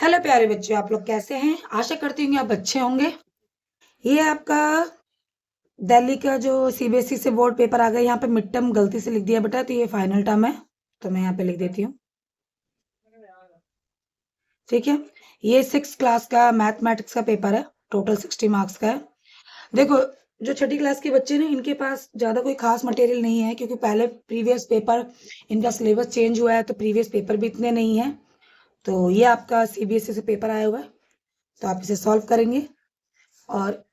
Hello प्यारे बच्चों, आप लोग कैसे हैं? आशा करती हूँ आप अच्छे होंगे। ये आपका दिल्ली का जो सीबीएसई से बोर्ड पेपर आ गया, यहाँ पे मिड टर्म गलती से लिख दिया बेटा, तो ये फाइनल टर्म है, तो मैं यहाँ पे लिख देती हूँ। ठीक है, ये 6 क्लास का मैथमेटिक्स का पेपर है, टोटल 60 मार्क्स का है। देखो, जो छठी क्लास के बच्चे ने, इनके पास ज्यादा कोई खास मटेरियल नहीं है, क्योंकि पहले प्रीवियस पेपर इनका सिलेबस चेंज हुआ है, तो प्रीवियस पेपर भी इतने नहीं है। तो ये आपका सीबीएसई से पेपर आया हुआ है, तो आप इसे सॉल्व करेंगे। और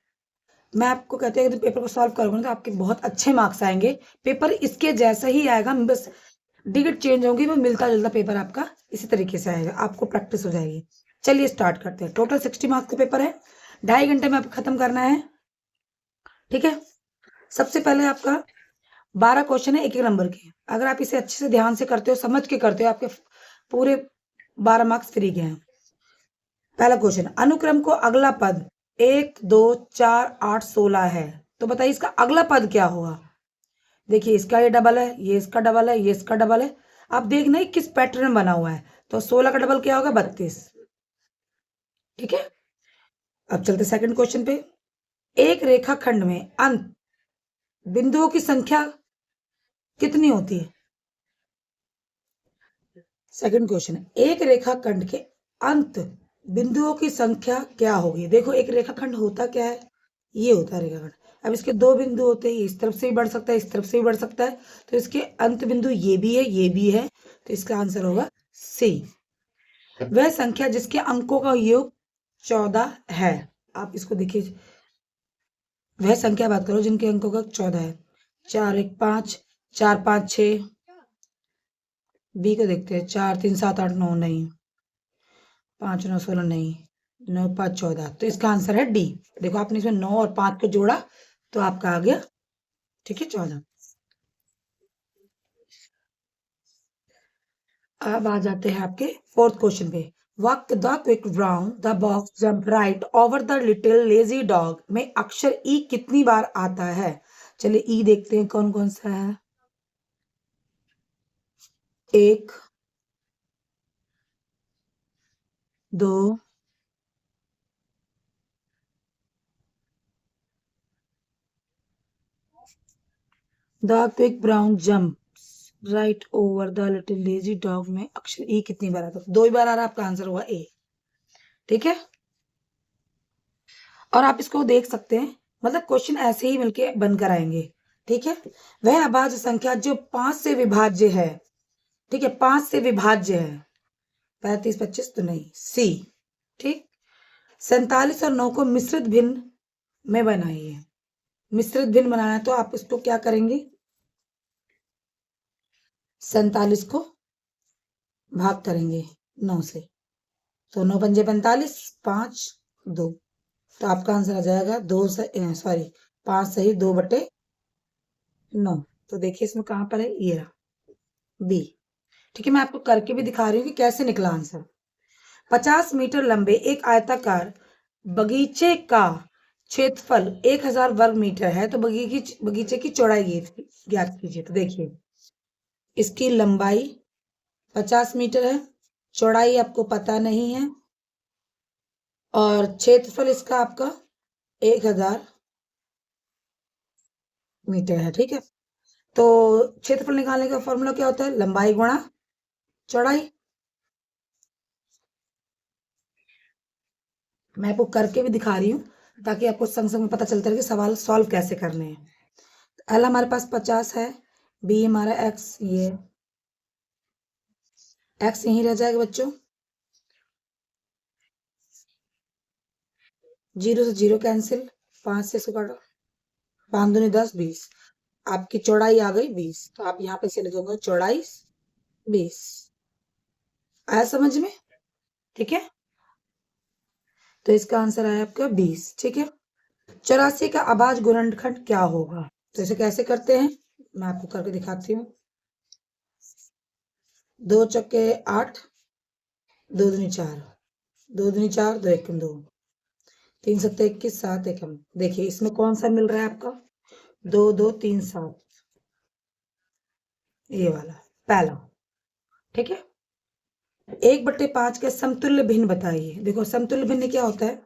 मैं आपको कहती हूँ, अगर पेपर को सॉल्व करोगे ना, तो आपके बहुत अच्छे मार्क्स आएंगे। पेपर इसके जैसा ही आएगा, बस डिजिट चेंज होंगी, वो मिलता जुलता पेपर आपका इसी तरीके से आएगा, आपको प्रैक्टिस हो जाएगी। चलिए स्टार्ट करते हैं। टोटल 60 मार्क्स का पेपर है, 2.5 घंटे में आपको खत्म करना है। ठीक है, सबसे पहले आपका 12 क्वेश्चन है, एक एक नंबर के। अगर आप इसे अच्छे से ध्यान से करते हो, समझ के करते हो, आपके पूरे 12 मार्क्स फ्री के हैं। पहला क्वेश्चन, अनुक्रम को अगला पद 1 2 4 8 16 है, तो बताइए इसका अगला पद क्या होगा। देखिए, इसका ये डबल है, ये इसका डबल है, ये इसका डबल है। आप देखना है किस पैटर्न में बना हुआ है, तो 16 का डबल क्या होगा? 32। ठीक है, अब चलते सेकंड क्वेश्चन पे। एक रेखाखंड में अंत बिंदुओं की संख्या कितनी होती है? सेकंड क्वेश्चन है, एक रेखाखंड के अंत बिंदुओं की संख्या क्या होगी? देखो, एक रेखाखंड होता क्या है? ये होता है रेखाखंड। अब इसके दो बिंदु होते हैं, इस तरफ से भी बढ़ सकता है, इस तरफ से भी बढ़ सकता है, तो इसके अंत बिंदु ये भी है, ये भी है, तो इसका आंसर होगा सी। वह संख्या जिसके अंकों का योग 14 है। आप इसको देखिए, वह संख्या बात करो जिनके अंकों का 14 है। 4 1 5, 4 5 6। बी को देखते हैं, 4 3 7 8 9, नहीं। 5 9 16, नहीं। 9 5 14, तो इसका आंसर है डी। देखो, आपने इसमें 9 और 5 को जोड़ा, तो आपका आ गया, ठीक है, 14। अब आ जाते हैं आपके फोर्थ क्वेश्चन पे। Walk the quick brown the box jump right over the little lazy dog में अक्षर ई कितनी बार आता है? चलिए, ई देखते हैं कौन कौन सा है। 1 2 the quick brown jump right over the little lazy dog में अक्षर ई कितनी बार आता है? 2 ही बार आ रहा है, आपका आंसर हुआ ए। ठीक है, और आप इसको देख सकते हैं, मतलब क्वेश्चन ऐसे ही मिलके बनकर आएंगे। ठीक है, वह अभाज्य संख्या जो 5 से विभाज्य है। ठीक है, 5 से विभाज्य है। 35 25 तो नहीं, सी। ठीक, 47 और 9 को मिश्रित भिन्न में बनाइए। मिश्रित भिन्न बनाना है, तो आप इसको क्या करेंगे? 47 को भाग करेंगे 9 से, तो 9 पंजे 45, 5 2, तो आपका आंसर आ जाएगा 2 से, सॉरी, 5 सही 2/9। तो देखिए इसमें कहां पर है, ये रहा बी। ठीक है, मैं आपको करके भी दिखा रही हूँ कि कैसे निकला आंसर। 50 मीटर लंबे एक आयताकार बगीचे का क्षेत्रफल 1000 वर्ग मीटर है, तो बगीचे की चौड़ाई ज्ञात कीजिए। तो देखिए, इसकी लंबाई 50 मीटर है, चौड़ाई आपको पता नहीं है, और क्षेत्रफल इसका आपका 1000 मीटर है। ठीक है, तो क्षेत्रफल निकालने का फॉर्मूला क्या होता है? लंबाई गुणा चौड़ाई। मैं आपको करके भी दिखा रही हूँ, ताकि आपको संग संग में पता चलता रहे कि सवाल सॉल्व कैसे करने हैं। एल हमारे पास 50 है, बी हमारा एक्स, ये एक्स यहीं रह जाएगा बच्चों। 0 से 0 कैंसिल, 5 से इसको काटो, 5 दूनी 10 20। आपकी चौड़ाई आ गई 20, तो आप यहाँ पे से लिखोगे चौड़ाई 20। आया समझ में? ठीक है, तो इसका आंसर आया आपका 20। ठीक है, 84 का अभाज्य गुणनखंड क्या होगा? तो इसे कैसे करते हैं, मैं आपको करके दिखाती हूँ। 2 चौके 8, 2 दूनी 4, 2 दूनी 4, 2 एकम 2, 3 सत्ते 21, 7 एकम। देखिए, इसमें कौन सा मिल रहा है आपका? 2 2 3 7, ये वाला पहला। ठीक है, 1/5 का समतुल्य भिन्न बताइए। देखो समतुल्य भिन्न क्या होता है,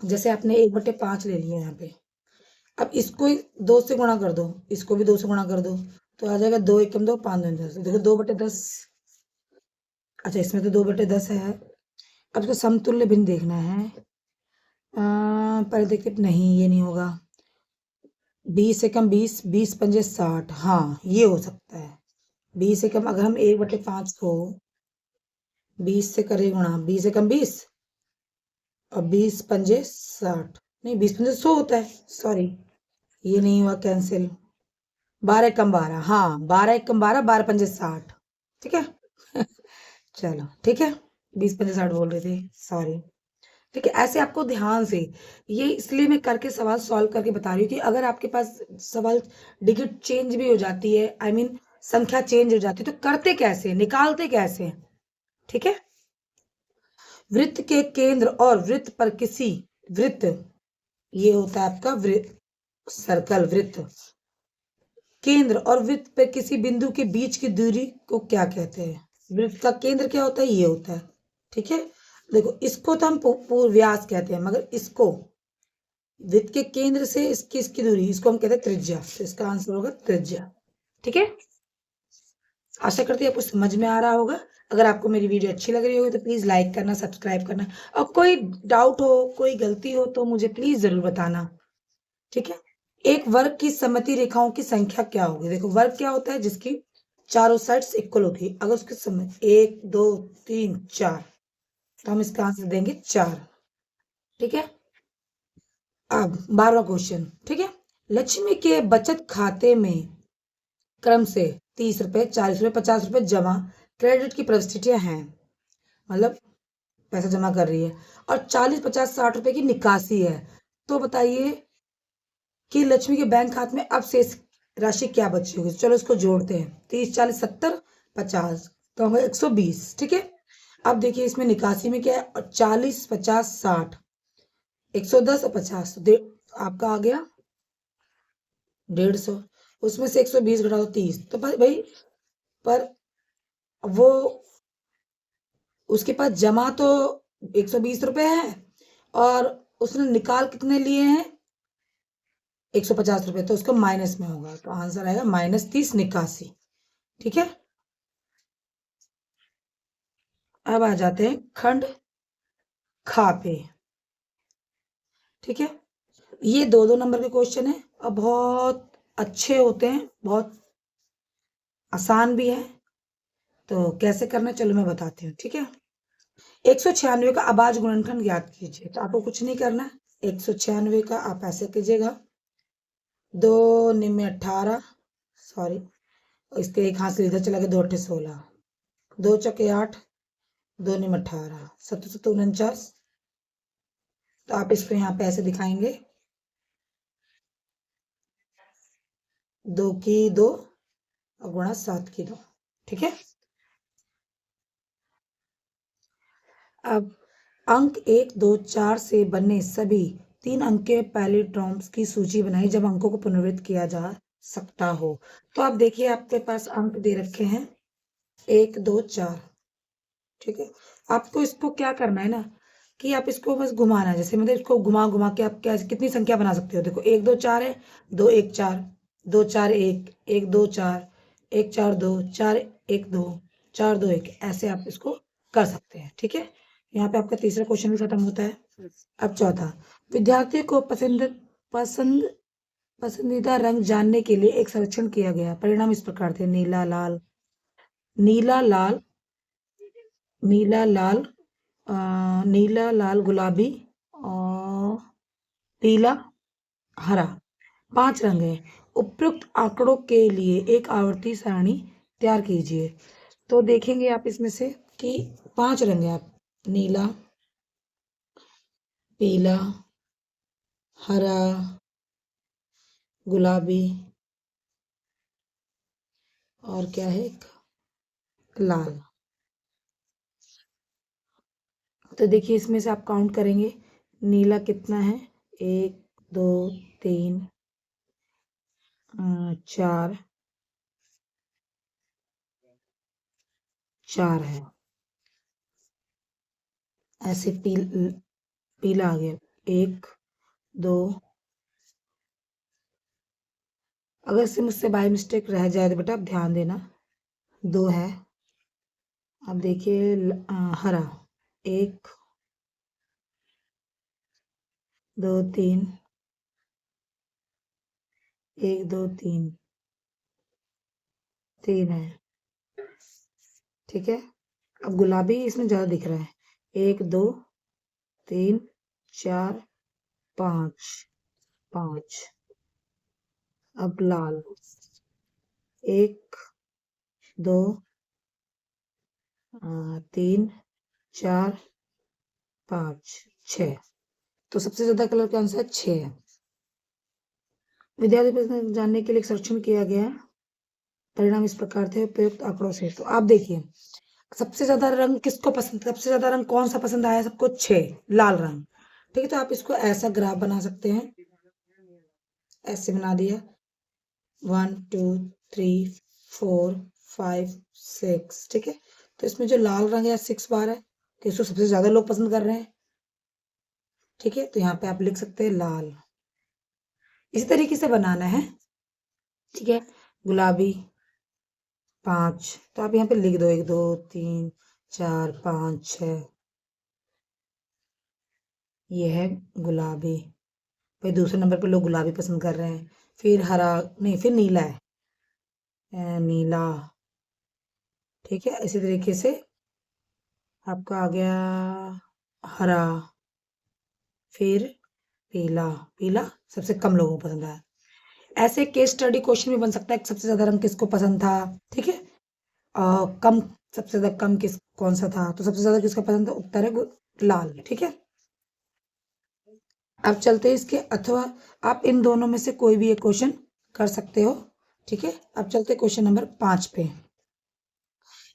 जैसे आपने 1/5 ले लिया यहाँ पे, अब इसको 2 से गुणा कर दो, इसको भी 2 से गुणा कर दो, तो आ जाएगा 2 एकम 2, 5 दूनी 10। देखो 2/10, अच्छा इसमें तो 2/10 है। अब इसको समतुल्य भिन्न देखना है। पहले देखते, नहीं ये नहीं होगा। 20 एकम 20, 20 पंजे 60, हाँ ये हो सकता है। 20 एकम, अगर हम 1/5 को 20 से करें गुणा, 20 एकम 20 और 20 पंजे 60, नहीं 20 पंजे 100 होता है, सॉरी ये नहीं हुआ, कैंसिल। 12 एकम 12, हाँ 12 एकम 12, 12 पंजे 60, ठीक है। चलो ठीक है, 20 पंजे 60 बोल रहे थे, सॉरी। ठीक है, ऐसे आपको ध्यान से, ये इसलिए मैं करके सवाल सॉल्व करके बता रही हूँ कि अगर आपके पास सवाल डिजिट चेंज भी हो जाती है, आई मीन संख्या चेंज हो जाती है, तो करते कैसे, निकालते कैसे, ठीक है। वृत्त के केंद्र और वृत्त पर किसी वृत्त, ये होता है आपका वृत्त, सर्कल वृत्त, केंद्र और वृत्त पर किसी बिंदु के बीच की दूरी को क्या कहते हैं। वृत्त का केंद्र क्या होता है, ये होता है, ठीक है। देखो इसको तो हम व्यास कहते हैं, मगर इसको वृत्त के केंद्र से इसकी दूरी, इसको हम कहते हैं त्रिज्या, तो इसका आंसर होगा त्रिज्या, ठीक है। आशा करती है आपको समझ में आ रहा होगा। अगर आपको मेरी वीडियो अच्छी लग रही होगी तो प्लीज लाइक करना, सब्सक्राइब करना, और कोई डाउट हो, कोई गलती हो तो मुझे प्लीज जरूर बताना, ठीक है। एक वर्ग की सममिति रेखाओं की संख्या क्या होगी। देखो वर्ग क्या होता है, जिसकी चारों साइड्स इक्वल होती है। अगर उसकी सममिति 1 2 3 4, तो हम इसका आंसर देंगे 4, ठीक है। अब 12वां क्वेश्चन, ठीक है। लक्ष्मी के बचत खाते में क्रम से 30 रुपए, 40 रुपए, 50 रुपए जमा क्रेडिट की परिस्थितियां हैं, मतलब पैसा जमा कर रही है, और 40 50 60 रुपए की निकासी है। तो बताइए कि लक्ष्मी के बैंक खाते में अब शेष राशि क्या बची होगी। चलो इसको जोड़ते हैं, 30 40 70 50, तो होगा 120, ठीक है। अब देखिए इसमें निकासी में क्या है, 40 50 60, 110 और 50, आपका आ गया 150, उसमें से 120 घटाओ 30, तो भाई पर वो उसके पास जमा तो 120 रुपए है, और उसने निकाल कितने लिए हैं, 150 रुपए, तो उसको माइनस में होगा, तो आंसर आएगा -30 निकासी, ठीक है। अब आ जाते हैं खंड खा पे, ठीक है। ये 2 नंबर के क्वेश्चन है, और बहुत अच्छे होते हैं, बहुत आसान भी है। तो कैसे करना, चलो मैं बताती हूँ, ठीक है। 196 का अभाज्य गुणनखंड ज्ञात कीजिए। तो आपको कुछ नहीं करना, 196 का आप ऐसे कीजिएगा, 2 निम्न 18, सॉरी इसके एक हाथ से इधर चला गया, 2 अट्ठे 16, 2 चौके 8, 2 निम्न 18, 7 7 49। तो आप इसको यहाँ पे ऐसे दिखाएंगे, 2 की 2 और गुणा 7 की 2, ठीक है। अब अंक 1 2 4 से बने सभी 3 अंक के पैलिड्रोम्स की सूची बनाई जब अंकों को पुनर्वृत्त किया जा सकता हो। तो आप देखिए आपके पास अंक दे रखे हैं 1 2 4, ठीक है। आपको इसको क्या करना है ना, कि आप इसको बस घुमाना है, जैसे मतलब इसको घुमा घुमा के आप क्या कितनी संख्या बना सकते हो। देखो 1 2 4 है, 2 1 4, 2 4 1, 1 2 4, 1 4 2, 4 1 2, 4 2 1, ऐसे आप इसको कर सकते हैं, ठीक है। यहाँ पे आपका तीसरा क्वेश्चन भी खत्म होता है। अब चौथा, विद्यार्थी को पसंद पसंदीदा रंग जानने के लिए एक सर्वेक्षण किया गया। परिणाम इस प्रकार थे, नीला लाल, नीला लाल, नीला लाल, नीला लाल गुलाबी और पीला हरा, 5 रंग है। उपयुक्त आंकड़ों के लिए एक आवर्ती सारणी तैयार कीजिए। तो देखेंगे आप इसमें से कि 5 रंग है, आप नीला, पीला, हरा, गुलाबी और क्या है एक लाल। तो देखिए इसमें से आप काउंट करेंगे, नीला कितना है, 1 2 3 4 4 है, ऐसे पीला आ गया, 1 2, अगर से मुझसे बाय मिस्टेक रह जाए तो बेटा आप ध्यान देना, 2 है। अब देखिए हरा, 1 2 3, 1 2 3, 3 है, ठीक है। अब गुलाबी इसमें ज्यादा दिख रहा है, 1 2 3 4 5, 5। अब लाल, 1 2 3 4 5 6। तो सबसे ज्यादा कलर कौन सा है? 6 है। विद्यार्थी प्रश्न जानने के लिए सर्वेक्षण किया गया, परिणाम इस प्रकार थे उपयुक्त आंकड़ों से। तो आप देखिए सबसे ज्यादा रंग किसको पसंद, सबसे ज्यादा रंग कौन सा पसंद आया सबको? 6, लाल रंग। ठीक है, तो आप इसको ऐसा ग्राफ बना सकते हैं, ऐसे बना दिया, 1 2 3 4 5 6, ठीक है। तो इसमें जो लाल रंग है 6 बार है, तो इसको सबसे ज्यादा लोग पसंद कर रहे हैं, ठीक है। तो यहाँ पे आप लिख सकते हैं लाल, इसी तरीके से बनाना है, ठीक है। गुलाबी 5, तो आप यहाँ पे लिख दो 1 2 3 4 5 6, ये है गुलाबी। भाई दूसरे नंबर पे लोग गुलाबी पसंद कर रहे हैं, फिर हरा नहीं, फिर नीला है, नीला, ठीक है। इसी तरीके से आपका आ गया हरा, फिर पीला, पीला सबसे कम लोगों को पसंद आया। ऐसे केस स्टडी क्वेश्चन भी बन सकता है, सबसे ज्यादा रंग किसको पसंद था, ठीक है। कम, सबसे ज्यादा कम कौन सा था, तो सबसे ज्यादा किसका पसंद था? उत्तर है लाल, ठीक है। अब चलते हैं इसके, अथवा आप इन दोनों में से कोई भी एक क्वेश्चन कर सकते हो, ठीक है। अब चलते क्वेश्चन नंबर 5 पे।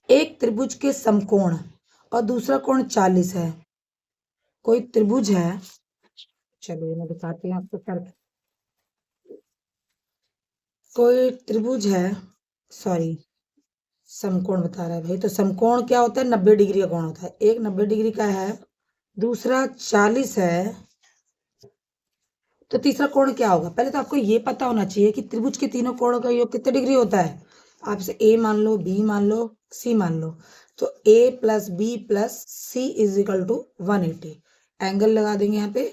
एक त्रिभुज के समकोण और दूसरा कोण 40 है। कोई त्रिभुज है, चलिए मैं बताती हूँ आपको कर, कोई त्रिभुज है, सॉरी समकोण बता रहा है भाई। तो समकोण क्या होता है? 90 डिग्री का कोण होता है। एक 90 डिग्री का है, दूसरा 40 है, तो तीसरा कोण क्या होगा? पहले तो आपको ये पता होना चाहिए कि त्रिभुज के तीनों कोणों का योग कितने डिग्री होता है। आपसे ए मान लो, बी मान लो, सी मान लो, तो A plus B plus C is equal to 180। Angle लगा देंगे यहाँ पे।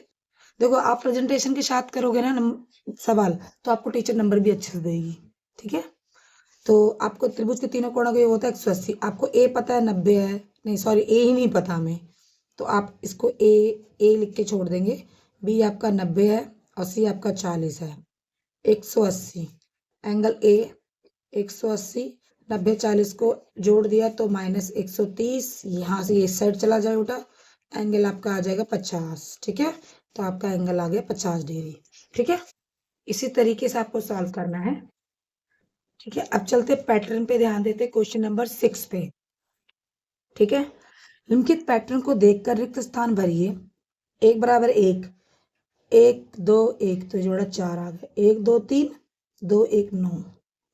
देखो आप प्रेजेंटेशन के साथ करोगे ना सवाल, तो आपको टीचर नंबर भी अच्छे से देगी, ठीक है। तो आपको त्रिभुज के तीनों कोणों का योग होता है 180। आपको ए पता है 90 है, नहीं सॉरी ए ही नहीं पता हमें, तो आप इसको ए लिख के छोड़ देंगे। बी आपका 90 है और सी आपका 40 है, 180। एंगल ए 180, 90 40 को जोड़ दिया तो -130, यहाँ से ये साइड चला जाए उल्टा, एंगल आपका आ जाएगा 50, ठीक है। तो आपका एंगल आ गया 50 डिग्री, ठीक है। इसी तरीके से आपको सॉल्व करना है, ठीक है। अब चलते पैटर्न पे ध्यान देते क्वेश्चन नंबर 6 पे, ठीक है। निम्नलिखित पैटर्न को देखकर रिक्त स्थान भरिए। 1 बराबर 1, 1 2 1, तो जोड़ा 4 आ गया, 1 2 3 2 1 9,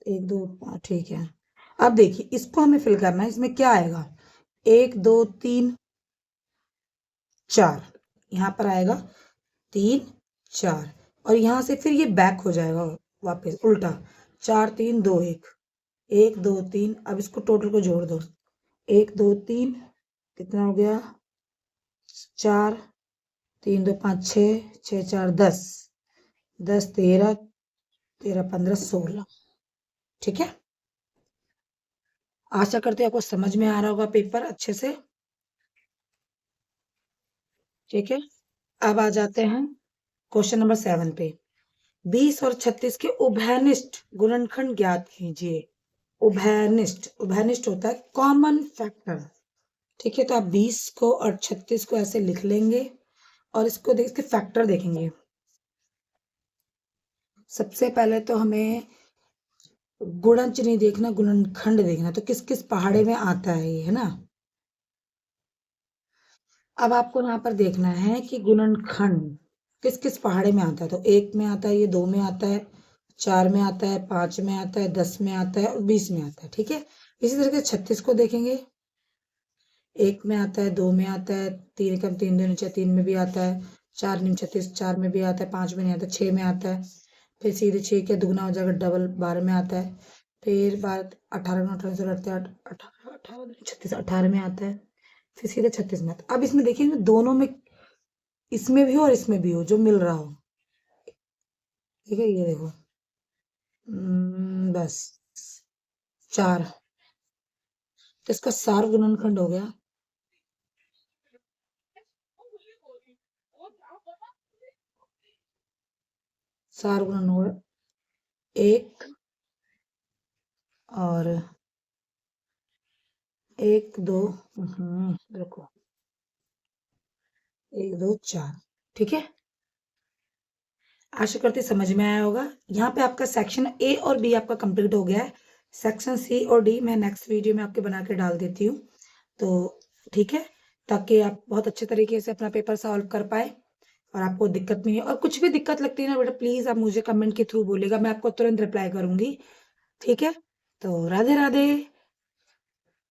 1 2 5, ठीक है। अब देखिए इसको हमें फिल करना है, इसमें क्या आएगा? 1 2 3 4, यहाँ पर आएगा 3 4, और यहाँ से फिर ये बैक हो जाएगा वापस उल्टा, 4 3 2 1, 1 2 3। अब इसको टोटल को जोड़ दो, 1 2 3 कितना हो गया? 4 3 2 5 6 6 4 10, 10 13 13 15 16, ठीक है। आशा करते हैं आपको समझ में आ रहा होगा पेपर अच्छे से, ठीक है। अब आ जाते हैं क्वेश्चन नंबर 7 पे। 20 और 36 के उभयनिष्ठ गुणनखंड ज्ञात कीजिए। उभयनिष्ठ, उभयनिष्ठ होता है कॉमन फैक्टर, ठीक है। तो आप 20 को और 36 को ऐसे लिख लेंगे और इसको इसके फैक्टर देखेंगे। सबसे पहले तो हमें गुणज नहीं देखना, गुणनखंड देखना। तो किस किस पहाड़े में आता है ये, है ना। अब आपको यहाँ पर देखना है कि गुणनखंड किस किस पहाड़े में आता है। तो 1 में आता है, ये 2 में आता है, 4 में आता है, 5 में आता है, 10 में आता है और 20 में आता है, ठीक है। इसी तरह से 36 को देखेंगे, 1 में आता है, 2 में आता है, 3 एकम 3 दूनी 6, 3 में भी आता है, 4 नीम 36, 4 में भी आता है, 5 में नहीं आता, 6 में आता है, फिर सीधे 6 का दुगना हो जाएगा डबल 12 में आता है, फिर 18 में 18 से लड़ते 18 18 दूनी 36, 18 में आता है, फिर सीधे 36 में आता है। अब इसमें देखिए दोनों में, इसमें भी हो और इसमें भी हो जो मिल रहा हो, ठीक है, ये देखो बस 4, तो इसका सार गुणनखंड हो गया 4 गुणन हो गया 1 और 1 2 देखो 1 2 4, ठीक है। आशा करती समझ में आया होगा। यहाँ पे आपका सेक्शन ए और बी आपका कंप्लीट हो गया है। सेक्शन सी और डी मैं नेक्स्ट वीडियो में आपके बना के डाल देती हूँ, तो ठीक है, ताकि आप बहुत अच्छे तरीके से अपना पेपर सॉल्व कर पाए और आपको दिक्कत नहीं है। और कुछ भी दिक्कत लगती है ना बेटा, प्लीज आप मुझे कमेंट के थ्रू बोलेगा, मैं आपको तुरंत रिप्लाई करूंगी, ठीक है। तो राधे राधे।